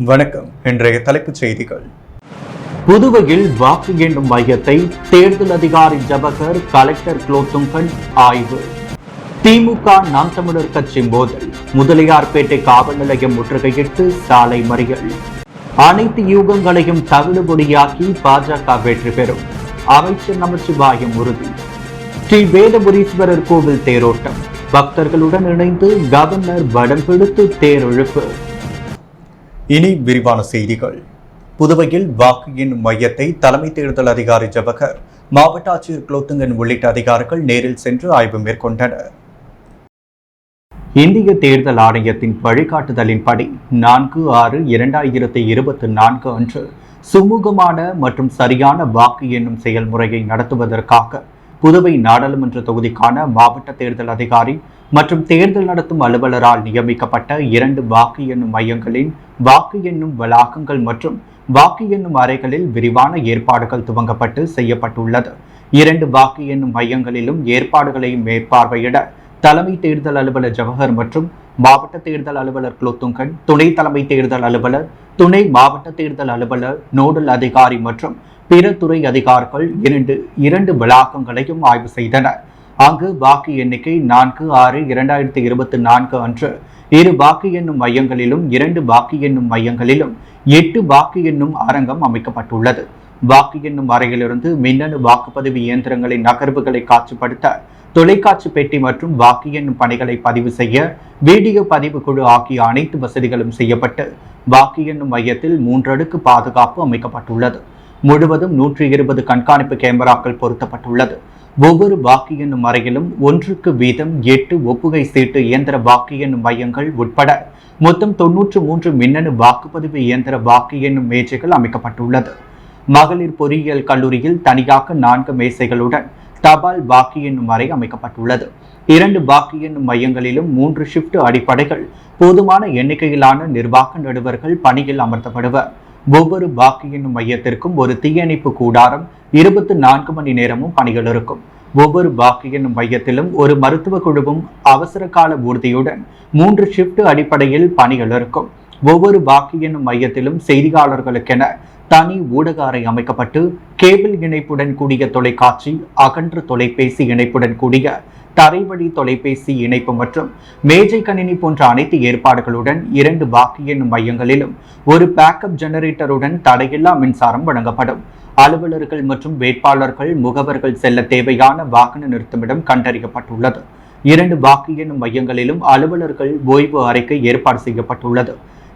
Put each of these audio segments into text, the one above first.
வணக்கம். இன்றைய தலைப்புச் செய்திகள். புதுவையில் வாக்கு எண்ணும் மையத்தை தேர்தல் அதிகாரி ஜவஹர் கலெக்டர் குலோத்துங்கன் ஆய்வு. திமுக நாம் தமிழர் கட்சி மோதல், முதலியார்பேட்டை காவல் நிலையம் முற்றுகையிட்டு சாலை மறியல். அனைத்து யூகங்களையும் தவிடுபொடியாக்கி பாஜக வெற்றி பெறும், அமைச்சர் நமச்சிவாயம் உறுதி. ஸ்ரீ வேதபுரீஸ்வரர் கோவில் தேரோட்டம், பக்தர்களுடன் இணைந்து கவர்னர் வடம் பிடித்து தேரெழுப்பு. இனி விரிவான செய்திகள். புதுவையில் வாக்கு எண்ணும் மையத்தை தலைமை தேர்தல் அதிகாரி ஜவஹர், மாவட்ட ஆட்சியர் குலோத்துங்கன் உள்ளிட்ட அதிகாரிகள் நேரில் சென்று ஆய்வு மேற்கொண்டனர். இந்திய தேர்தல் ஆணையத்தின் வழிகாட்டுதலின்படி 4/6/2024 அன்று சுமூகமான மற்றும் சரியான வாக்கு எண்ணும் செயல்முறையை நடத்துவதற்காக புதுவை நாடாளுமன்ற தொகுதிக்கான மாவட்ட தேர்தல் அதிகாரி மற்றும் தேர்தல் நடத்தும் அலுவலரால் நியமிக்கப்பட்ட 2 வாக்கு எண்ணும் மையங்களின் வாக்கு எண்ணும் வளாகங்கள் மற்றும் வாக்கு எண்ணும் அறைகளில் விரிவான ஏற்பாடுகள் துவங்கப்பட்டு செய்யப்பட்டுள்ளது. 2 வாக்கு எண்ணும் மையங்களிலும் ஏற்பாடுகளை மேற்பார்வையிட தலைமை தேர்தல் அலுவலர் ஜவஹர் மற்றும் மாவட்ட தேர்தல் அலுவலர் குலோத்துங்கன், துணை தலைமை தேர்தல் அலுவலர், துணை மாவட்ட தேர்தல் அலுவலர், நோடல் அதிகாரி மற்றும் பிற துறை அதிகாரிகள் இரண்டு வளாகங்களையும் ஆய்வு செய்தனர். அங்கு வாக்கு எண்ணிக்கை 4/6/2024 அன்று 2 வாக்கு எண்ணும் மையங்களிலும் 2 வாக்கு எண்ணும் மையங்களிலும் 8 வாக்கு எண்ணும் அரங்கம் அமைக்கப்பட்டுள்ளது. வாக்கு எண்ணும் அறையிலிருந்து மின்னணு வாக்குப்பதிவு இயந்திரங்களின் நகர்வுகளை காட்சிப்படுத்த தொலைக்காட்சி பெட்டி மற்றும் வாக்கு எண்ணும் பணிகளை பதிவு செய்ய வீடியோ பதிவு குழு ஆகிய அனைத்து வசதிகளும் செய்யப்பட்டு வாக்கு எண்ணும் மையத்தில் 3 அடுக்கு பாதுகாப்பு அமைக்கப்பட்டுள்ளது. முழுவதும் 120 கண்காணிப்பு கேமராக்கள் பொருத்தப்பட்டுள்ளது. ஒவ்வொரு வாக்கு எண்ணும் அறையிலும் 1க்கு வீதம் 8 ஒப்புகை சீட்டு இயந்திர வாக்கு எண்ணும் மையங்கள் உட்பட மொத்தம் 93 மின்னணு வாக்குப்பதிவு இயந்திர வாக்கு எண்ணும் மேஜைகள் அமைக்கப்பட்டுள்ளது. மகளிர் பொறியியல் கல்லூரியில் தனியாக 4 மேசைகளுடன் தபால் வாக்கு எண்ணும் அறை அமைக்கப்பட்டுள்ளது. 2 வாக்கு எண்ணும் மையங்களிலும் 3 ஷிப்ட் அடிப்படைகள் போதுமான எண்ணிக்கையிலான நிர்வாக நடுவர்கள் பணியில் அமர்த்தப்படுவர். ஒவ்வொரு வாக்கு எண்ணும் மையத்திற்கும் ஒரு தீயணைப்பு கூடாரம் 24 மணி நேரமும் பணிகள் இருக்கும். ஒவ்வொரு வாக்கு எண்ணும் மையத்திலும் ஒரு மருத்துவ குழுவும் அவசர கால ஊர்தியுடன் 3 ஷிப்ட் அடிப்படையில் பணிகள் இருக்கும். ஒவ்வொரு வாக்கு எண்ணும் மையத்திலும் செய்தியாளர்களுக்கென தனி ஊடக அறை அமைக்கப்பட்டு கேபிள் இணைப்புடன் கூடிய தொலைக்காட்சி, அகன்ற தொலைபேசி இணைப்புடன் கூடிய தரைவழி தொலைபேசி இணைப்பு மற்றும் மேஜை கணினி போன்ற அனைத்து ஏற்பாடுகளுடன் 2 வாக்கு எண்ணும் மையங்களிலும் ஒரு பேக்கப் ஜெனரேட்டருடன் தடையில்லா மின்சாரம் வழங்கப்படும். அலுவலர்கள் மற்றும் வேட்பாளர்கள், முகவர்கள் செல்ல தேவையான வாகன நிறுத்துமிடம் கண்டறியப்பட்டுள்ளது. 2 வாக்கு எண்ணும் மையங்களிலும் அலுவலர்கள் ஓய்வு அறைக்கு ஏற்பாடு செய்யப்பட்டுள்ளது.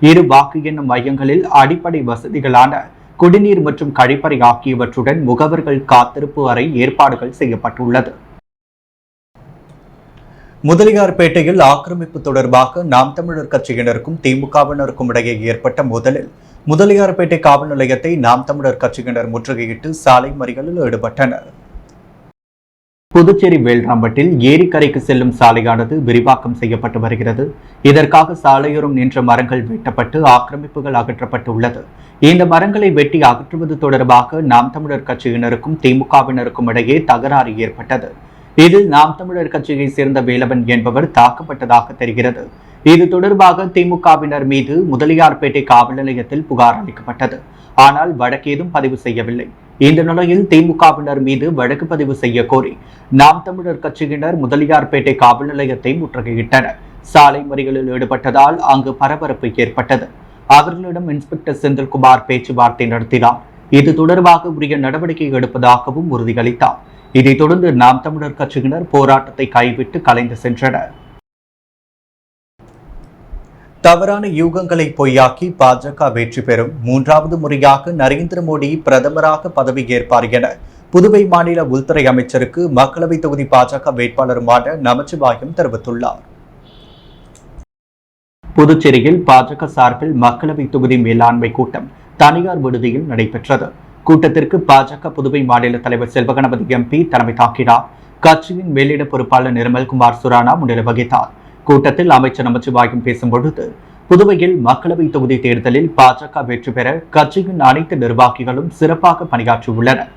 2 வாக்கு எண்ணும் மையங்களில் அடிப்படை வசதிகளான குடிநீர் மற்றும் கழிப்பறை ஆகியவற்றுடன் முகவர்கள் காத்திருப்பு அறை ஏற்பாடுகள் செய்யப்பட்டுள்ளது. முதலியார்பேட்டையில் ஆக்கிரமிப்பு தொடர்பாக நாம் தமிழர் கட்சியினருக்கும் திமுகவினருக்கும் இடையே ஏற்பட்ட மோதலில் முதலியார்பேட்டை காவல் நிலையத்தை நாம் தமிழர் கட்சியினர் முற்றுகையிட்டு சாலை மறியலில் ஈடுபட்டனர். புதுச்சேரி வேல்ராம்பட்டில் ஏரிக்கரைக்கு செல்லும் சாலையானது விரிவாக்கம் செய்யப்பட்டு வருகிறது. இதற்காக சாலையோரம் நின்ற மரங்கள் வெட்டப்பட்டு ஆக்கிரமிப்புகள் அகற்றப்பட்டுள்ளது. இந்த மரங்களை வெட்டி அகற்றுவது தொடர்பாக நாம் தமிழர் கட்சியினருக்கும் திமுகவினருக்கும் இடையே தகராறு ஏற்பட்டது. இதில் நாம் தமிழர் கட்சியை சேர்ந்த வேலவன் என்பவர் தாக்கப்பட்டதாக தெரிகிறது. இது தொடர்பாக திமுகவினர் மீது முதலியார்பேட்டை காவல் நிலையத்தில் புகார் அளிக்கப்பட்டது. ஆனால் வழக்கேதும் பதிவு செய்யவில்லை. இந்த நிலையில் திமுகவினர் மீது வழக்கு பதிவு செய்ய கோரி நாம் தமிழர் கட்சியினர் முதலியார்பேட்டை காவல் நிலையத்தை முற்றுகையிட்டனர். சாலை மறியலில் ஈடுபட்டதால் அங்கு பரபரப்பு ஏற்பட்டது. அவர்களிடம் இன்ஸ்பெக்டர் செந்தில்குமார் பேச்சுவார்த்தை நடத்தினார். இது தொடர்பாக உரிய நடவடிக்கை எடுப்பதாகவும் உறுதியளித்தார். இதைத் தொடர்ந்து நாம் தமிழர் கட்சியினர் போராட்டத்தை கைவிட்டு கலைந்து சென்றனர். தவறான யூகங்களை பொய்யாக்கி பாஜக வெற்றி பெறும், 3வது முறையாக நரேந்திர மோடி பிரதமராக பதவியேற்பார் என புதுவை மாநில உள்துறை அமைச்சருக்கு மக்களவை தொகுதி பாஜக வேட்பாளருமான நமச்சிவாயம் தெரிவித்துள்ளார். புதுச்சேரியில் பாஜக சார்பில் மக்களவை தொகுதி மேலாண்மை கூட்டம் தனியார் விடுதியில் நடைபெற்றது. கூட்டத்திற்கு பாஜக புதுவை மாநில தலைவர் செல்வகணபதி எம்பி தலைமை தாக்கினார். கட்சியின் மேலிட பொறுப்பாளர் நிர்மல்குமார் சுரானா முன்னிலை வகித்தார். கூட்டத்தில் அமைச்சர் நமச்சிவாயம் பேசும்பொழுது, புதுவையில் மக்களவை தொகுதி தேர்தலில் பாஜக வெற்றி பெற கட்சியின் அனைத்து நிர்வாகிகளும் சிறப்பாக பணியாற்றியுள்ளனர்.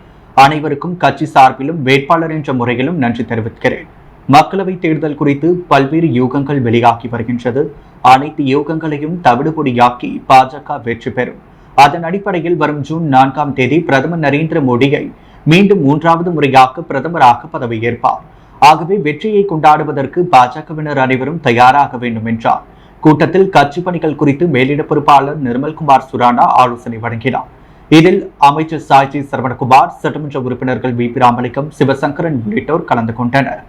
அனைவருக்கும் கட்சி சார்பிலும் வேட்பாளர் என்ற முறையிலும் நன்றி தெரிவிக்கிறேன். மக்களவை தேர்தல் குறித்து பல்வேறு யூகங்கள் வெளியாகி வருகின்றது. அனைத்து யூகங்களையும் தவிடுபொடியாக்கி பாஜக வெற்றி பெறும். அதன் அடிப்படையில் வரும் ஜூன் 4ஆம் தேதி பிரதமர் நரேந்திர மோடியை மீண்டும் 3வது முறையாக பிரதமராக பதவியேற்பார். ஆகவே வெற்றியை கொண்டாடுவதற்கு பாஜகவினர் அனைவரும் தயாராக வேண்டும் என்றார். கூட்டத்தில் கட்சி பணிகள் குறித்து மேலிட பொறுப்பாளர் நிர்மல்குமார் சுரானா ஆலோசனை வழங்கினார். இதில் அமைச்சர் சாய்ஜி சரவணகுமார், சட்டமன்ற உறுப்பினர்கள் வி பி ராமலிங்கம், சிவசங்கரன் உள்ளிட்டோர் கலந்து கொண்டனர்.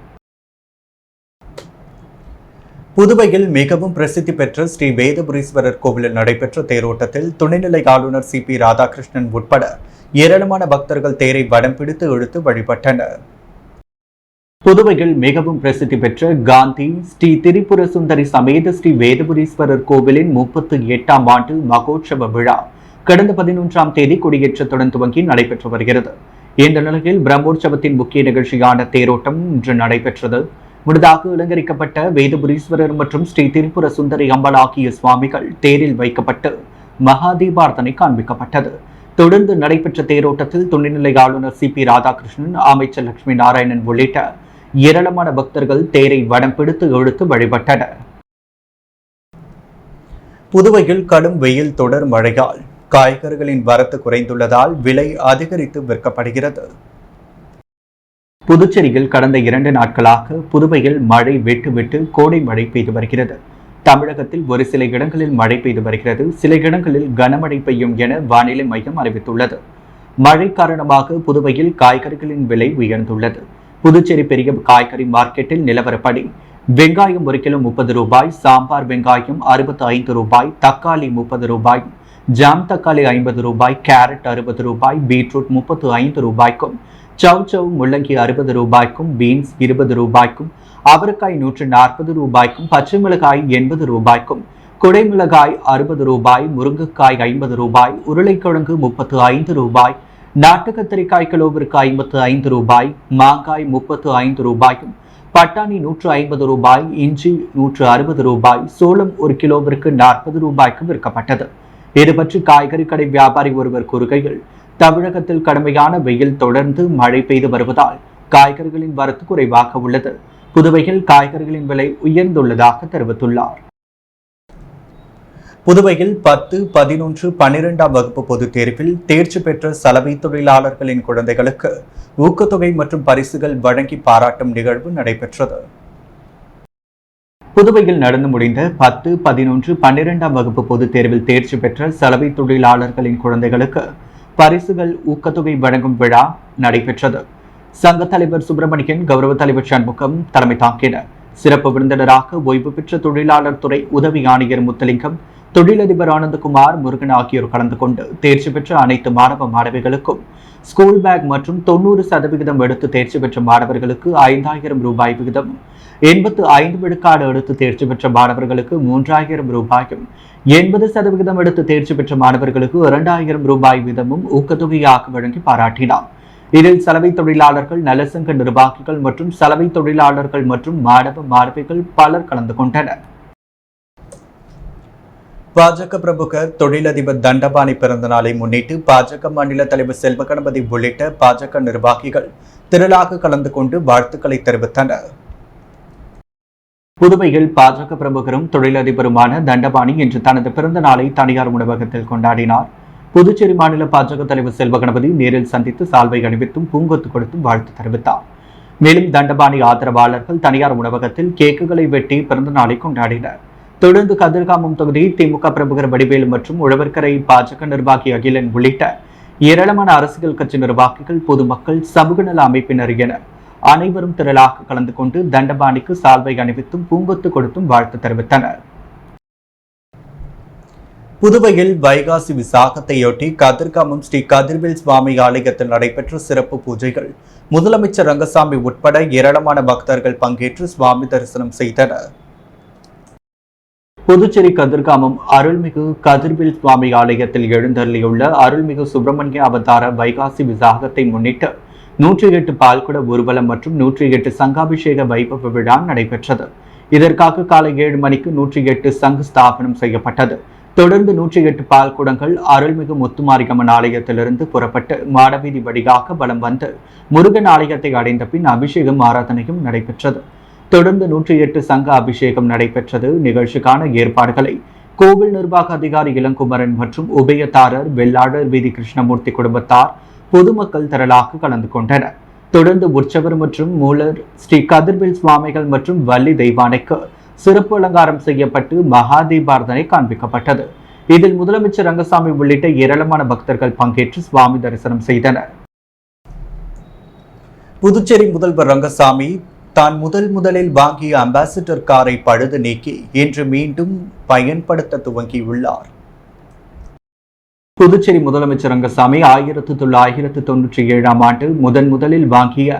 புதுவையில் மிகவும் பிரசித்தி பெற்ற ஸ்ரீ வேதபுரீஸ்வரர் கோவிலில் நடைபெற்ற தேரோட்டத்தில் துணைநிலை ஆளுநர் சி பி ராதாகிருஷ்ணன் உட்பட ஏராளமான பக்தர்கள் தேரை வடம் பிடித்து இழுத்து வழிபட்டனர். புதுவையில் மிகவும் பிரசித்தி பெற்ற காந்தி ஸ்ரீ திரிபுர சுந்தரி சமேத ஸ்ரீ வேதபுரீஸ்வரர் கோவிலின் 38ஆம் ஆண்டு மகோற்சவ விழா கடந்த 11ஆம் தேதி கொடியேற்றத்துடன் துவங்கி நடைபெற்று வருகிறது. இந்த நிலையில் பிரம்மோற்சவத்தின் முக்கிய நிகழ்ச்சியான தேரோட்டம் இன்று நடைபெற்றது. முன்னதாக அலங்கரிக்கப்பட்ட வேதபுரீஸ்வரர் மற்றும் ஸ்ரீ திரிபுர சுந்தரி அம்பாள் ஆகிய சுவாமிகள் தேரில் வைக்கப்பட்டு மகாதீபார்த்தனை காண்பிக்கப்பட்டது. தொடர்ந்து நடைபெற்ற தேரோட்டத்தில் துணைநிலை ஆளுநர் சி பி ராதாகிருஷ்ணன், அமைச்சர் லட்சுமி நாராயணன் உள்ளிட்ட ஏராளமான பக்தர்கள் தேரை வடம் பிடித்து இழுத்து வழிபட்டனர். புதுவையில் கடும் வெயில் தொடர் மழையால் காய்கறிகளின் வரத்து குறைந்துள்ளதால் விலை அதிகரித்து விற்கப்படுகிறது. புதுச்சேரியில் கடந்த 2 நாட்களாக புதுவையில் மழை விட்டு கோடை மழை பெய்து வருகிறது. தமிழகத்தில் ஒரு சில இடங்களில் மழை பெய்து வருகிறது. சில இடங்களில் கனமழை பெய்யும் என வானிலை மையம் அறிவித்துள்ளது. மழை காரணமாக புதுவையில் காய்கறிகளின் விலை உயர்ந்துள்ளது. புதுச்சேரி பெரிய காய்கறி மார்க்கெட்டில் நிலவரப்படி வெங்காயம் 1 கிலோ 30 ரூபாய், சாம்பார் வெங்காயம் 65 ரூபாய், தக்காளி 30 ரூபாய், ஜாம் தக்காளி 50 ரூபாய், கேரட் 60 ரூபாய், பீட்ரூட் 35 ரூபாய்க்கும், சவ் முள்ளங்கி 60 ரூபாய்க்கும், பீன்ஸ் 20 ரூபாய்க்கும், அவரைக்காய் 140 ரூபாய்க்கும், பச்சை மிளகாய் 80 ரூபாய்க்கும், குடைமிளகாய் 60 ரூபாய், முருங்கைக்காய் 50 ரூபாய், உருளைக்கிழங்கு 35 ரூபாய், நாட்டு கத்திரிக்காய் கிலோவிற்கு 55 ரூபாய், மாங்காய் 35 ரூபாய்க்கும், பட்டாணி 150 ரூபாய், இஞ்சி 160 ரூபாய், சோளம் 1 கிலோவிற்கு 40 ரூபாய்க்கு விற்கப்பட்டது. இது பற்றி காய்கறி கடை வியாபாரி ஒருவர் கூறுகையில், தமிழகத்தில் கடுமையான வெயில் தொடர்ந்து மழை பெய்து வருவதால் காய்கறிகளின் வரத்து குறைவாக உள்ளது. புதுவையில் காய்கறிகளின் விலை உயர்ந்துள்ளதாக தெரிவித்துள்ளார். புதுவையில் 10, 11, 12ஆம் வகுப்பு பொதுத் தேர்வில் தேர்ச்சி பெற்ற சலவை தொழிலாளர்களின் குழந்தைகளுக்கு ஊக்கத்தொகை மற்றும் பரிசுகள் வழங்கி பாராட்டும் நிகழ்வு நடைபெற்றது. புதுவையில் நடந்து முடிந்த 10, 11, 12ஆம் வகுப்பு பொதுத் தேர்வில் தேர்ச்சி பெற்ற சலவை தொழிலாளர்களின் குழந்தைகளுக்கு பரிசுகள், ஊக்கத்தொகை வழங்கும் விழா நடைபெற்றது. சங்க தலைவர் சுப்பிரமணியன், கௌரவ தலைவர் சண்முகம் தலைமை தாங்கினர். சிறப்பு விருந்தினராக ஓய்வு பெற்ற தொழிலாளர் துறை உதவி ஆணையர் முத்தலிங்கம், தொழிலதிபர் ஆனந்தகுமார், முருகன் ஆகியோர் கலந்து கொண்டு தேர்ச்சி பெற்ற அனைத்து மாணவ மாணவிகளுக்கும் ஸ்கூல் பேக் மற்றும் 90% எடுத்து தேர்ச்சி பெற்ற மாணவர்களுக்கு 5000 ரூபாய் விகிதம், 85 விழுக்காடு எடுத்து தேர்ச்சி பெற்ற மாணவர்களுக்கு 3000 ரூபாயும், 80% எடுத்து தேர்ச்சி பெற்ற மாணவர்களுக்கு 2000 ரூபாய் வீதமும் ஊக்கத்தொகையாக வழங்கி பாராட்டினார். இதில் சலவை தொழிலாளர்கள், நலசங்க நிர்வாகிகள் மற்றும் சலவை தொழிலாளர்கள் மற்றும் மாணவ மாணவிகள் பலர் கலந்து கொண்டனர். பாஜக பிரமுகர் தொழிலதிபர் தண்டபாணி பிறந்த நாளை முன்னிட்டு பாஜக மாநில தலைவர் செல்வ கணபதி உள்ளிட்ட பாஜக நிர்வாகிகள் திரளாக கலந்து கொண்டு வாழ்த்துக்களை தெரிவித்தனர். புதுவையில் பாஜக பிரமுகரும் தொழிலதிபருமான தண்டபாணி இன்று தனது பிறந்த நாளை தனியார் உணவகத்தில் கொண்டாடினார். புதுச்சேரி மாநில பாஜக தலைவர் செல்வ கணபதி நேரில் சந்தித்து சால்வை அணிவித்தும் பூங்கொத்து கொடுத்தும் வாழ்த்து தெரிவித்தார். மேலும் தண்டபாணி ஆதரவாளர்கள் தனியார் உணவகத்தில் கேக்குகளை வெட்டி பிறந்த நாளை கொண்டாடினர். தொடர்ந்து கதிர்காமம் தொகுதி திமுக பிரமுகர் வடிவேலு மற்றும் உழவர்கரை பாஜக நிர்வாகி அகிலன் உள்ளிட்ட ஏராளமான அரசியல் கட்சி நிர்வாகிகள், பொதுமக்கள், சமூக நல அமைப்பினர் என அனைவரும் திரளாக கலந்து கொண்டு தண்டபாணிக்கு சால்வை அணிவித்தும் பூங்கொத்து கொடுத்தும் வாழ்த்து தெரிவித்தனர். புதுவையில் வைகாசி விசாகத்தையொட்டி கதிர்காமம் ஸ்ரீ கதிர்வேல் சுவாமி ஆலயத்தில் நடைபெற்ற சிறப்பு பூஜைகள் முதலமைச்சர் ரங்கசாமி உட்பட ஏராளமான பக்தர்கள் பங்கேற்று சுவாமி தரிசனம் செய்தனர். புதுச்சேரி கதிர்காமம் அருள்மிகு கதிர்வேல் சுவாமி ஆலயத்தில் எழுந்தருளியுள்ள அருள்மிகு சுப்பிரமணிய அவதார வைகாசி விசாகத்தை முன்னிட்டு 108 பால்குட ஊர்வலம் மற்றும் 108 சங்காபிஷேக வைபவ விழா நடைபெற்றது. இதற்காக காலை 7 மணிக்கு 108 சங்கு ஸ்தாபனம் செய்யப்பட்டது. தொடர்ந்து 108 பால்குடங்கள் அருள்மிகு முத்துமாரியம்மன் ஆலயத்திலிருந்து புறப்பட்டு மாடவீதி வழியாக வலம் வந்து முருகன் ஆலயத்தை அடைந்த பின் அபிஷேகம் ஆராதனையும் நடைபெற்றது. தொடர்ந்து 108 சங்க அபிஷேகம் நடைபெற்றது. நிகழ்ச்சிக்கான ஏற்பாடுகளை கோவில் நிர்வாக அதிகாரி இளங்குமரன் மற்றும் உபயதாரர் வெள்ளாளர் வீதி கிருஷ்ணமூர்த்தி குடும்பத்தார் பொதுமக்கள் திரளாக கலந்து கொண்டனர். தொடர்ந்து உற்சவர் மற்றும் மூலர் ஸ்ரீ கதிர்வேல் சுவாமிகள் மற்றும் வள்ளி தெய்வானைக்கு சிறப்பு அலங்காரம் செய்யப்பட்டு மகாதீபார்த்தனை காண்பிக்கப்பட்டது. இதில் முதலமைச்சர் ரங்கசாமி உள்ளிட்ட ஏராளமான பக்தர்கள் பங்கேற்று சுவாமி தரிசனம் செய்தனர். புதுச்சேரி முதல்வர் ரங்கசாமி தான் முதலில் வாங்கிய அம்பாசிடர் காரை பழுது நீக்கி இன்று மீண்டும் பயன்படுத்த துவங்கியுள்ளார். புதுச்சேரி முதலமைச்சர் ரங்கசாமி 1997ஆம் ஆண்டு முதலில் வாங்கிய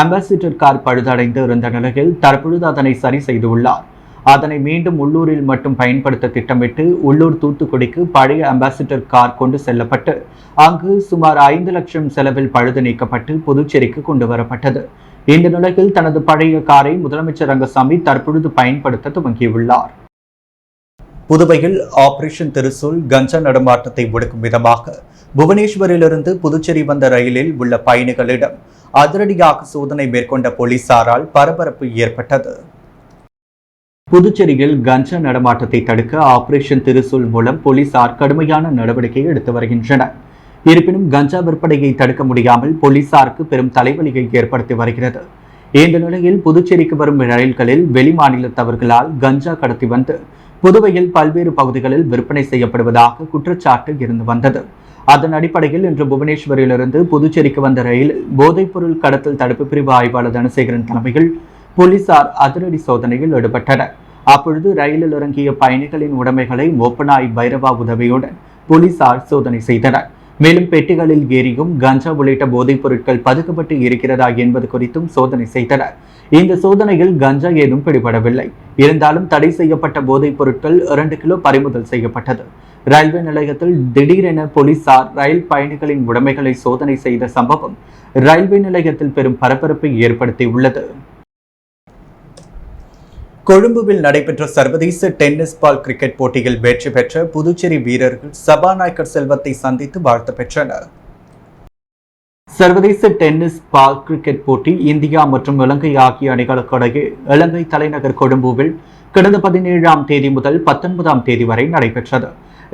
அம்பாசிடர் கார் பழுதடைந்து இருந்த நிலையில் தற்பொழுது அதனை சரி செய்துள்ளார். அதனை மீண்டும் உள்ளூரில் மட்டும் பயன்படுத்த திட்டமிட்டு உள்ளூர் தூத்துக்குடிக்கு பழைய அம்பாசிடர் கார் கொண்டு செல்லப்பட்டு அங்கு சுமார் 5 லட்சம் செலவில் பழுது நீக்கப்பட்டு புதுச்சேரிக்கு கொண்டு வரப்பட்டது. இந்த நிலையில் தனது பழைய காரை முதலமைச்சர் ரங்கசாமி தற்பொழுது பயன்படுத்த துவங்கியுள்ளார். புதுவையில் ஆபரேஷன் திருசூல் கஞ்சா நடமாட்டத்தை ஒடுக்கும் விதமாக புவனேஸ்வரிலிருந்து புதுச்சேரி வந்த ரயிலில் உள்ள பயணிகளிடம் அதிரடியாக சோதனை மேற்கொண்ட போலீசாரால் பரபரப்பு ஏற்பட்டது. புதுச்சேரியில் கஞ்சா நடமாட்டத்தை தடுக்க ஆபரேஷன் திருசூல் மூலம் போலீசார் கடுமையான நடவடிக்கை எடுத்து வருகின்றனர். இருப்பினும் கஞ்சா விற்பனையை தடுக்க முடியாமல் போலீசாருக்கு பெரும் தலைவலியை ஏற்படுத்தி வருகிறது. இந்த நிலையில் புதுச்சேரிக்கு வரும் ரயில்களில் வெளி மாநிலத்தவர்களால் கஞ்சா கடத்தி வந்து புதுவையில் பல்வேறு பகுதிகளில் விற்பனை செய்யப்படுவதாக குற்றச்சாட்டு இருந்து வந்தது. அதன் அடிப்படையில் இன்று புவனேஸ்வரிலிருந்து புதுச்சேரிக்கு வந்த ரயிலில் போதைப்பொருள் கடத்தல் தடுப்பு பிரிவு ஆய்வாளர் தனசேகரன் தலைமையில் போலீசார் அதிரடி சோதனையில் ஈடுபட்டனர். அப்பொழுது ரயிலில் இறங்கிய பயணிகளின் உடைமைகளை மோப்பனாய் பைரவா உதவியுடன் போலீசார் சோதனை செய்தனர். மேலும் பெட்டிகளில் ஏறியும் கஞ்சா உள்ளிட்ட போதைப் பொருட்கள் பதுக்கப்பட்டு இருக்கிறதா என்பது குறித்தும் சோதனை செய்தனர். இந்த சோதனையில் கஞ்சா ஏதும் பிடிபடவில்லை. இருந்தாலும் தடை செய்யப்பட்ட போதைப் பொருட்கள் 2 கிலோ பறிமுதல் செய்யப்பட்டது. ரயில்வே நிலையத்தில் திடீரென போலீசார் ரயில் பயணிகளின் உடைமைகளை சோதனை செய்த சம்பவம் ரயில்வே நிலையத்தில் பெரும் பரபரப்பை ஏற்படுத்தியுள்ளது. கொழும்புவில் நடைபெற்ற சர்வதேச டென்னிஸ் பால் கிரிக்கெட் போட்டியில் வெற்றி பெற்ற புதுச்சேரி வீரர்கள் சபாநாயகர் செல்வத்தை சந்தித்து வாழ்த்து பெற்றனர். சர்வதேச டென்னிஸ் பால் கிரிக்கெட் போட்டி இந்தியா மற்றும் இலங்கை ஆகிய அணிகளுக்கிடையே இலங்கை தலைநகர் கொழும்புவில் கடந்த 17ஆம் தேதி முதல் 19ஆம் தேதி வரை நடைபெற்றது.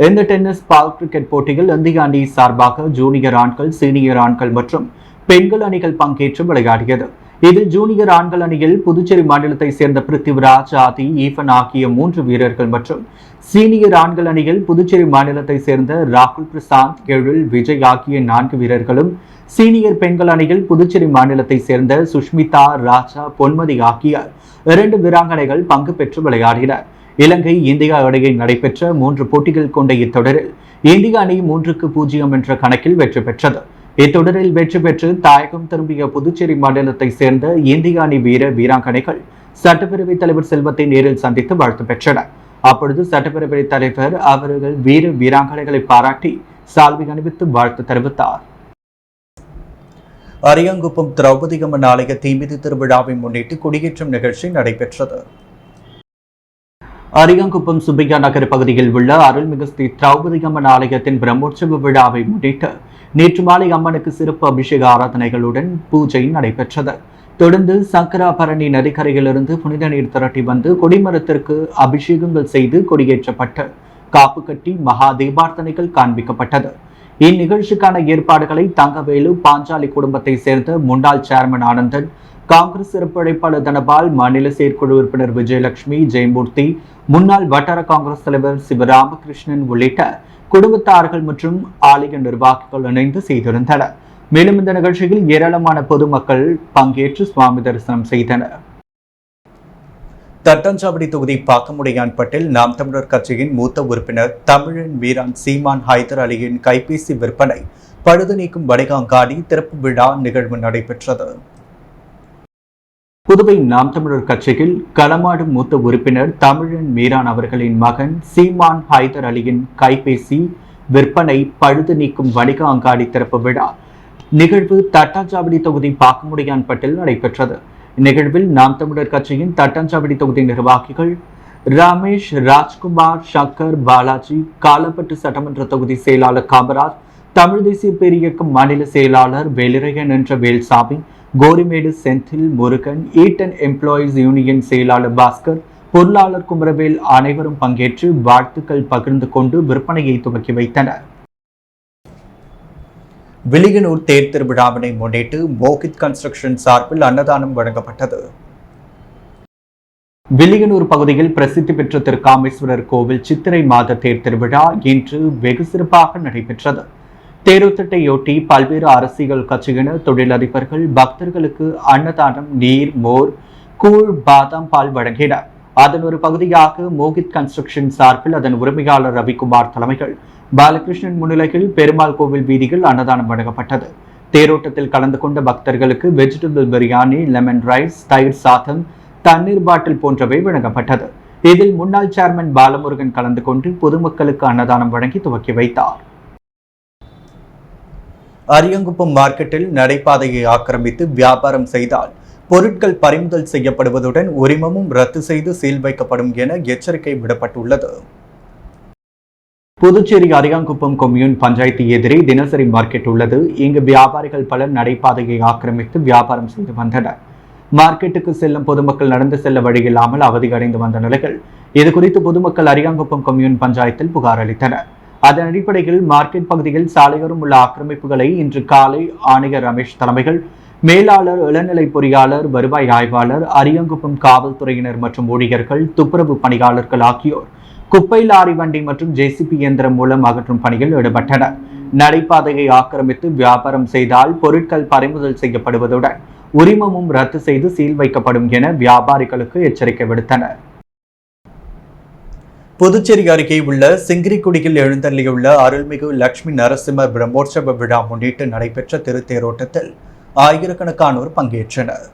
இந்த டென்னிஸ் பால் கிரிக்கெட் போட்டியில் இந்திய அணி சார்பாக ஜூனியர் ஆண்கள், சீனியர் ஆண்கள் மற்றும் பெண்கள் அணிகள் பங்கேற்று விளையாடியது. இதில் ஜூனியர் ஆண்கள் அணியில் புதுச்சேரி மாநிலத்தை சேர்ந்த பிருத்திவிராஜ், ஆதி, ஈஃபன் ஆகிய 3 வீரர்கள் மற்றும் சீனியர் ஆண்கள் அணியில் புதுச்சேரி மாநிலத்தை சேர்ந்த ராகுல் பிரசாந்த், எழில், விஜய் ஆகிய 4 வீரர்களும், சீனியர் பெண்கள் அணியில் புதுச்சேரி மாநிலத்தை சேர்ந்த சுஷ்மிதா, ராஜா, பொன்மதி ஆகிய 2 வீராங்கனைகள் பங்கு பெற்று விளையாடினர். இலங்கை இந்தியா இடையே நடைபெற்ற 3 போட்டிகள் கொண்ட இத்தொடரில் இந்திய அணி 3-0 என்ற கணக்கில் வெற்றி பெற்றது. இத்தொடரில் வெற்றி பெற்று தாயகம் திரும்பிய புதுச்சேரி மாநிலத்தை சேர்ந்த இந்திய அணி வீராங்கனைகள் சட்டப்பேரவை தலைவர் செல்வத்தை நேரில் சந்தித்து வாழ்த்து பெற்றனர். அப்பொழுது சட்டப்பேரவை தலைவர் அவர்கள் வீராங்கனைகளை பாராட்டி சால்வை அணிவித்து வாழ்த்து தெரிவித்தார். அரியாங்குப்பம் திரௌபதி அம்மன் ஆலய தீமிதி திருவிழாவை முன்னிட்டு கொடியேற்றம் நிகழ்ச்சி நடைபெற்றது. அரியாங்குப்பம் சுப்பையா நகர் பகுதியில் உள்ள அருள்மிகு ஸ்ரீ திரௌபதி அம்மன் ஆலயத்தின் பிரம்மோற்சவ விழாவை முன்னிட்டு நேற்று மாலை அம்மனுக்கு சிறப்பு அபிஷேக ஆராதனைகளுடன் பூஜை நடைபெற்றது. தொடர்ந்து சங்கராபரணி நதிக்கரையிலிருந்து புனித நீர் திரட்டி வந்து கொடிமரத்திற்கு அபிஷேகங்கள் செய்து கொடியேற்றப்பட்டு காப்பு கட்டி மகா தீபார்த்தனைகள் காண்பிக்கப்பட்டது. இந்நிகழ்ச்சிக்கான ஏற்பாடுகளை தங்கவேலு, பாஞ்சாலி குடும்பத்தை சேர்ந்த முன்னாள் சேர்மன் ஆனந்தன், காங்கிரஸ் சிறப்பு அழைப்பாளர் தனபால், மாநில செயற்குழு உறுப்பினர் விஜயலட்சுமி, ஜெயமூர்த்தி, முன்னாள் வட்டார காங்கிரஸ் தலைவர் சிவராமகிருஷ்ணன் உள்ளிட்ட குடும்பத்தார்கள் மற்றும் ஆலய நிர்வாகிகள் இணைந்து செய்திருந்தனர். மேலும் இந்த நிகழ்ச்சியில் ஏராளமான பொதுமக்கள் பங்கேற்று சுவாமி தரிசனம் செய்தனர். தட்டாஞ்சாவடி தொகுதி பாக்கமுடையான்பட்டில் நாம் தமிழர் கட்சியின் மூத்த உறுப்பினர் தமிழன் வீரான் சீமான் ஹைதர் அலியின் கைபேசி விற்பனை பழுது நீக்கும் வணிகாங்காடி திறப்பு விழா நிகழ்வு நடைபெற்றது. புதுவை நாம் தமிழர் கட்சியில் களமாடும் மூத்த உறுப்பினர் தமிழன் மீரான் அவர்களின் மகன் சீமான் ஹைதர் அலியின் கைபேசி விற்பனை பழுது நீக்கும் வணிக அங்காடி திறப்பு விழா நிகழ்வு தட்டாஞ்சாவடி தொகுதி பாக்கமுடையான்பட்டில் நடைபெற்றது. நிகழ்வில் நாம் தமிழர் கட்சியின் தட்டாஞ்சாவடி தொகுதி நிர்வாகிகள் ரமேஷ், ராஜ்குமார், சங்கர், பாலாஜி, காலப்பட்டு சட்டமன்ற தொகுதி செயலாளர் காமராஜ், தமிழ் தேசிய பேரியக்கம் மாநில செயலாளர் வேலிரையன் என்ற Velsamy, Gorimedu Senthil Murugan, eaten employees union செயலாளர் பாஸ்கர், பொருளாளர் குமரவேல் அனைவரும் பங்கேற்று வாழ்த்துக்கள் பகிர்ந்து கொண்டு விற்பனையை துவக்கி வைத்தனர். வில்லியனூர் தேர் திருவிழாவினை முன்னிட்டு மோகித் கன்ஸ்ட்ரக்ஷன் சார்பில் அன்னதானம் வழங்கப்பட்டது. வில்லியனூர் பகுதியில் பிரசித்தி பெற்ற திருக்காமேஸ்வரர் கோவில் சித்திரை மாத தேர் திருவிழா இன்று வெகு சிறப்பாக நடைபெற்றது. தேரோட்டத்தையொட்டி பல்வேறு அரசியல் கட்சியினர், தொழிலதிபர்கள் பக்தர்களுக்கு அன்னதானம், நீர், மோர், கூழ், பாதாம் பால் வழங்கினர். அதன் ஒரு பகுதியாக மோகித் கன்ஸ்ட்ரக்ஷன் சார்பில் அதன் உரிமையாளர் ரவிக்குமார் தலைமையில் பாலகிருஷ்ணன் முன்னிலையில் பெருமாள் கோவில் வீதியில் அன்னதானம் வழங்கப்பட்டது. தேரோட்டத்தில் கலந்து கொண்ட பக்தர்களுக்கு வெஜிடபிள் பிரியாணி, லெமன் ரைஸ், தயிர் சாதம், தண்ணீர் பாட்டில் போன்றவை வழங்கப்பட்டது. இதில் முன்னாள் சேர்மன் பாலமுருகன் கலந்து கொண்டு பொதுமக்களுக்கு அன்னதானம் வழங்கி துவக்கி வைத்தார். அரியங்குப்பம் மார்க்கெட்டில் நடைபாதையை ஆக்கிரமித்து வியாபாரம் செய்தால் பொருட்கள் பறிமுதல் செய்யப்படுவதுடன் உரிமமும் ரத்து செய்து சீல் வைக்கப்படும் என எச்சரிக்கை விடப்பட்டுள்ளது. புதுச்சேரி அரியாங்குப்பம் கொம்யூன் பஞ்சாயத்து எதிரே தினசரி மார்க்கெட் உள்ளது. இங்கு வியாபாரிகள் பலர் நடைபாதையை ஆக்கிரமித்து வியாபாரம் செய்து வந்தனர். மார்க்கெட்டுக்கு செல்லும் பொதுமக்கள் நடந்து செல்ல வழியில்லாமல் அவதியடைந்து வந்த நிலையில் இதுகுறித்து பொதுமக்கள் அரியாங்குப்பம் கொம்யூன் பஞ்சாயத்தில் புகார் அளித்தனர். அதன் அடிப்படையில் மார்க்கெட் பகுதியில் சாலையோரம் உள்ள ஆக்கிரமிப்புகளை இன்று காலை ஆணையர் ரமேஷ் தலைமையில் மேலாளர், இளநிலை பொறியாளர், வருவாய் ஆய்வாளர், அரியாங்குப்பம் காவல்துறையினர் மற்றும் ஊழியர்கள், துப்புரவு பணியாளர்கள் ஆகியோர் குப்பை லாரி வண்டி மற்றும் ஜேசிபி இயந்திரம் மூலம் அகற்றும் பணியில் ஈடுபட்டனர். நடைபாதையை ஆக்கிரமித்து வியாபாரம் செய்தால் பொருட்கள் பறிமுதல் செய்யப்படுவதுடன் உரிமமும் ரத்து செய்து சீல் வைக்கப்படும் என வியாபாரிகளுக்கு எச்சரிக்கை விடுத்தனர். புதுச்சேரி அருகே உள்ள சிங்கிரிக்குடியில் எழுந்தள்ளியுள்ள அருள்மிகு லட்சுமி நரசிம்மர் பிரம்மோற்சவ விழா முன்னிட்டு நடைபெற்ற திருத்தேரோட்டத்தில் ஆயிரக்கணக்கானோர் பங்கேற்றனர்.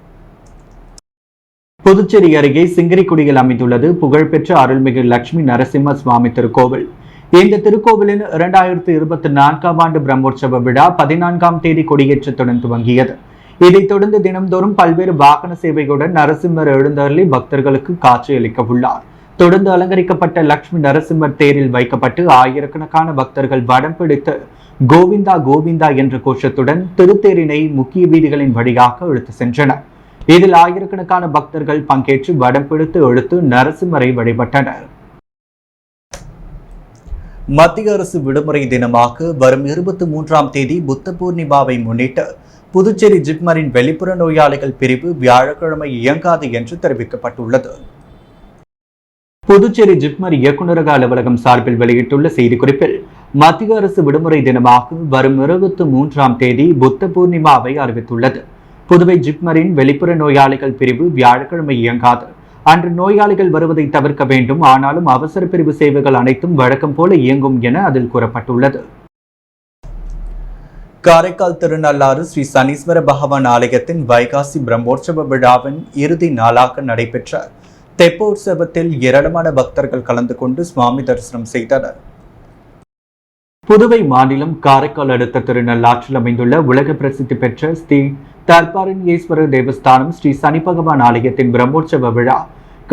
புதுச்சேரி அருகே சிங்கிரிக்குடியில் அமைந்துள்ளது புகழ்பெற்ற அருள்மிகு லட்சுமி நரசிம்ம சுவாமி திருக்கோவில். இந்த திருக்கோவிலின் 2024ஆம் ஆண்டு பிரம்மோற்சவ விழா 14ஆம் தேதி கொடியேற்றத்துடன் துவங்கியது. இதைத் தொடர்ந்து தினம்தோறும் பல்வேறு வாகன சேவையுடன் நரசிம்மர் எழுந்தருளி பக்தர்களுக்கு காட்சியளிக்க உள்ளார். தொடர்ந்து அலங்கரிக்கப்பட்ட லட்சுமி நரசிம்மர் தேரில் வைக்கப்பட்டு ஆயிரக்கணக்கான பக்தர்கள் வடம் பிடித்து கோவிந்தா கோவிந்தா என்ற கோஷத்துடன் திருத்தேரினை முக்கிய வீதிகளின் வழியாக இழுத்து சென்றனர். இதில் ஆயிரக்கணக்கான பக்தர்கள் பங்கேற்று வடம் பிடித்து இழுத்து நரசிம்மரை வழிபட்டனர். மத்திய அரசு விடுமுறை தினமாக வரும் 23ஆம் தேதி புத்த பூர்ணிமாவை முன்னிட்டு புதுச்சேரி ஜிப்மரின் வெளிப்புற நோயாளிகள் பிரிவு வியாழக்கிழமை இயங்காது என்று தெரிவிக்கப்பட்டுள்ளது. புதுச்சேரி ஜிப்மர் இயக்குநரக அலுவலகம் சார்பில் வெளியிட்டுள்ள செய்திக்குறிப்பில் மத்திய அரசு விடுமுறை தினமாக வரும் 23ஆம் தேதி புத்த பூர்ணிமாவை அறிவித்துள்ளது. புதுவை ஜிப்மரின் வெளிப்புற நோயாளிகள் பிரிவு வியாழக்கிழமை இயங்காது. அன்று நோயாளிகள் வருவதை தவிர்க்க வேண்டும். ஆனாலும் அவசர பிரிவு சேவைகள் அனைத்தும் வழக்கம் போல இயங்கும் என அதில் கூறப்பட்டுள்ளது. காரைக்கால் திருநள்ளாறு ஸ்ரீ சனீஸ்வர பகவான் ஆலயத்தின் வைகாசி பிரம்மோற்சவ விழாவின் இறுதி நாளாக நடைபெற்ற தெப்போற்சவத்தில் ஏராளமான பக்தர்கள் கலந்து கொண்டு சுவாமி தரிசனம் செய்தனர். புதுவை மாநிலம் காரைக்கால் அடுத்த திருநள்ளாற்றில் அமைந்துள்ள உலக பிரசித்தி பெற்ற ஸ்ரீ தர்பாரண்யேஸ்வரர் தேவஸ்தானம் ஸ்ரீ சனி பகவான் ஆலயத்தின் பிரம்மோற்சவ விழா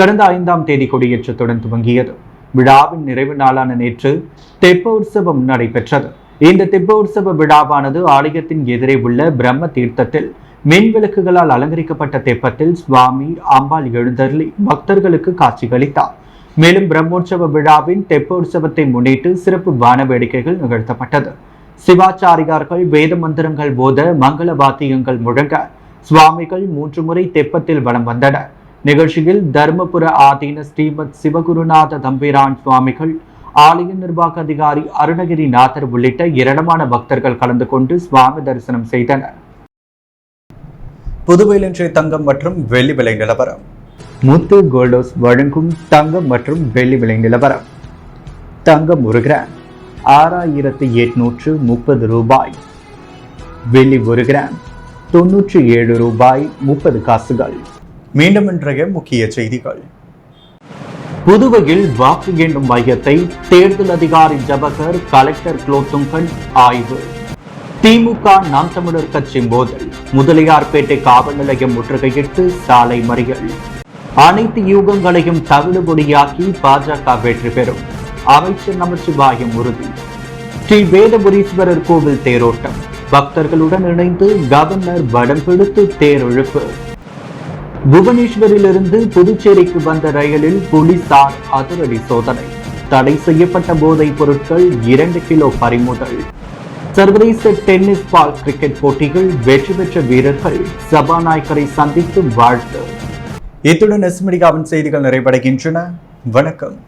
கடந்த 5ஆம் தேதி கொடியேற்றத்துடன் துவங்கியது. விழாவின் நிறைவு நாளான நேற்று தெப்ப உற்சவம் நடைபெற்றது. இந்த தெப்ப உற்சவ விழாவானது ஆலயத்தின் எதிரே உள்ள பிரம்ம தீர்த்தத்தில் மின் விளக்குகளால் அலங்கரிக்கப்பட்ட தெப்பத்தில் சுவாமி அம்பாள் எழுந்தருளி பக்தர்களுக்கு காட்சியளித்தார். மேலும் பிரம்மோற்சவ விழாவின் தெப்ப உற்சவத்தை முன்னிட்டு சிறப்பு வான வேடிக்கைகள் நிகழ்த்தப்பட்டது. சிவாச்சாரியார்கள் வேத மந்திரங்கள் போத மங்கள வாத்தியங்கள் முழங்க சுவாமிகள் 3 முறை தெப்பத்தில் வலம் வந்தனர். நிகழ்ச்சியில் தர்மபுர ஆதீன ஸ்ரீமத் சிவகுருநாத தம்பிரான் சுவாமிகள், ஆலய நிர்வாக அதிகாரி அருணகிரிநாதர் உள்ளிட்ட ஏராளமான பக்தர்கள் கலந்து கொண்டு சுவாமி தரிசனம் செய்தனர். புதுவையில் இன்றைய தங்கம் மற்றும் வெள்ளி விலை நிலவரம். முத்து கோல்டோஸ் வழங்கும் தங்கம் மற்றும் வெள்ளி விலை நிலவரம். தங்கம் 1 கிராம் 6830 ரூபாய். வெள்ளி 1 கிராம் 97 ரூபாய் 30 காசுகள். மீண்டும் இன்றைய முக்கிய செய்திகள். புதுவையில் வாக்கு எண்ணும் மையத்தை தேர்தல் அதிகாரி ஜவஹர், கலெக்டர் குலோத்துங்கன் ஆய்வு. திமுக நாம் தமிழர் கட்சி மோதல். முதலியார்பேட்டை காவல் நிலையம் முற்றுகையிட்டு சாலை மறியல். அனைத்து யூகங்களையும் தவிடுபொடியாக்கி பாஜக வெற்றி பெறும். அமைச்சர் நமச்சிவாயம் உறுதி. ஸ்ரீ வேதபுரீஸ்வரர் கோவில் தேரோட்டம் பக்தர்களுடன் இணைந்து கவர்னர் வடம் பிடித்து தேரெழுப்பு. புவனேஸ்வரிலிருந்து புதுச்சேரிக்கு வந்த ரயிலில் போலீசார் அதிரடி சோதனை. தடை செய்யப்பட்ட போதைப் பொருட்கள் 2 கிலோ பறிமுதல். சர்வதேச டென்னிஸ் பால் கிரிக்கெட் போட்டிகள் வெற்றி பெற்ற வீரர்கள் சபாநாயகரை சந்தித்து வாழ்த்து. இத்துடன் எஸ் மீடியாவின் செய்திகள் நிறைவடைகின்றன. வணக்கம்.